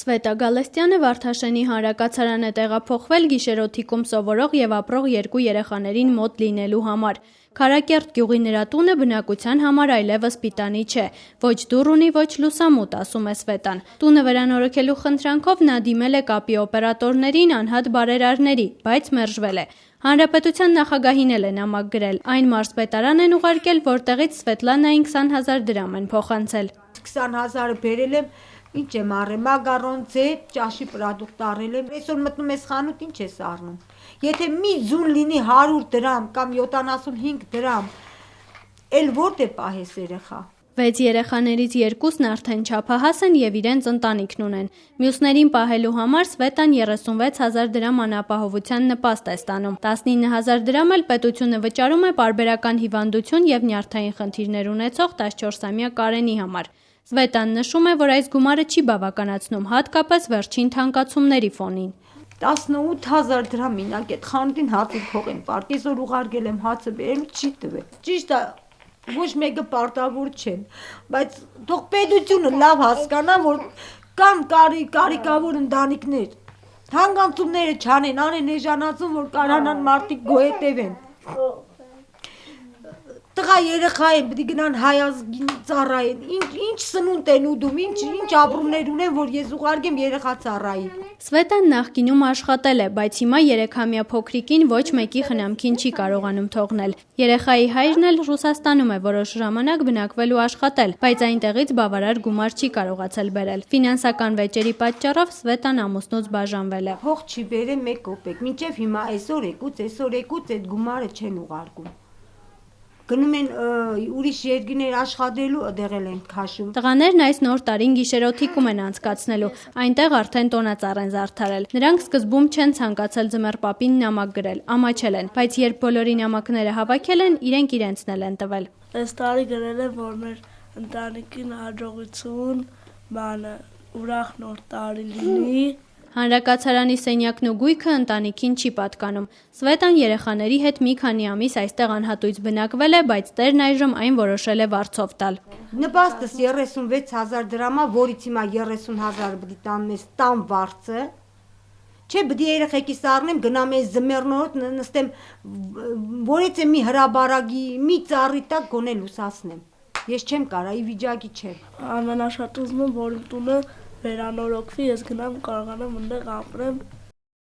Սվետա Գալստյանը Վարդաշենի հանրակացարան է տեղափոխվել գիշերօթիկում սովորող և ապրող 2 երեխաներին մոտ լինելու համար։ Քարակերտ գյուղի նրա տունը բնակության համար այլևս պիտանի չէ։ Ոչ դուռ ունի, ոչ լուսամուտ, ասում է Սվետան։ Տունը վերանորոգելու խնդրանքով նա դիմել է կապի օպերատորներին, անհատ բարերարների, բայց մերժվել է։ Հանրապետության նախագահին էլ է նամակ գրել։ Այն մարզպետարան են ուղարկել, որտեղից Սվետլանային 20,000 դրամ են փոխանցել։ 20,000-ը բերել եմ, ինչ եմ առել, մագարոն, ձեթ, ճաշի պրոդուկտ առել եմ, այսօր մտնում ես խանութ, ինչ ես առնում։ Եթե մի ձուն լինի 100 դրամ կամ 75 դրամ, էլ որտե պահես երեխա։ 6 երեխաներից 2-ն արդեն չափահաս են և իրենց ընտանիքն ունեն։ Մյուսներին պահելու համար Սվետան 36,000 դրամ անապահովության նպաստ է ստանում։ 19,000 դրամ էլ պետությունը վճարում է պարբերական հիվանդություն և նյարդային խնդիրներ ունեցող 14-ամյա Կարենի համար։ Սվետան նշում է, որ այս գումարը չի բավականացնում, հատկապես վերջին թանկացումների ֆոնին։ 18,000 դրամ մինակ այդ խանութին հացի փող եմ պարտի, այսօր ուղարկել եմ հացը բերելու չի տվել։ Ճիշտ է, ոչ մեկը պարտավոր չեն, բայց թող պետությունը լավ հասկանա, որ կան կարիքավոր ընտանիքներ, հանգամանքները չանեն, անեն էժանացում, որ կարողանան մարդիկ գոյետևեն։ Տղա երեխա են, պետք է գնան հայազգին ծառայեն, ինչ սնունդ են ուտում, ինչ ապրումներ ունեն, որ ես ուղարկեմ երեխա ծառայի։ Սվետան նախկինում աշխատել է, բայց հիմա 3-ամյա փոքրիկին ոչ մեկի խնամքին չի կարողանում թողնել։ Երեխայի հայրն էլ Ռուսաստանում է որոշ ժամանակ բնակվել ու աշխատել, բայց այնտեղից բավարար գումար չի կարողացել բերել։ Ֆինանսական վեճերի պատճառով Սվետան ամուսնուց բաժանվել է։ Փող չի բերել 1 կոպեկ, մինչև հիմա այսօր եկուց այդ գումարը չեն ուղարկում։ Գնում են ուրիշ երկրներ աշխատելու, դեղել են քաշում։ Տղաներն այս նոր տարին գիշերօթիկում են անցկացնելու, այնտեղ արդեն տոնածառ են զարդարել։ Նրանք սկզբում չեն ցանկացել ձմեռ պապին նամակ գրել, ամաչել են, բայց երբ բոլորի նամակները հավաքել են, իրենք իրենցն էլ են տվել։ Այս տարի գրել եմ, որ մեր ընտանիքին հաջողություն, ուրախ նոր տարի լինի։ Հանրակացարանի սենյակն ու գույքը ընտանիքին չի պատկանում։ Սվետան երեխաների հետ մի քանի ամիս այստեղ անհատույց բնակվել է, բայց տերն այժմ այն որոշել է վարձով տալ։ Նպաստս 36,000 դրամ է, որից հիմա 30,000 պիտի տան մեզ տան վարձը։ Չէ, պիտի երեխեքիս առնեմ, գնամ այս ձմեռնորդ նստեմ, որից է մի հրաբարագի, մի ծառի տակ գոնե լուսացնեմ։ Ես չեմ կարա, ի վիճակի չեմ։ Ամենաշատ ուզում եմ, որ տունը վերանորոգվի, ես գնամ կարողանամ այնտեղ ապրեմ։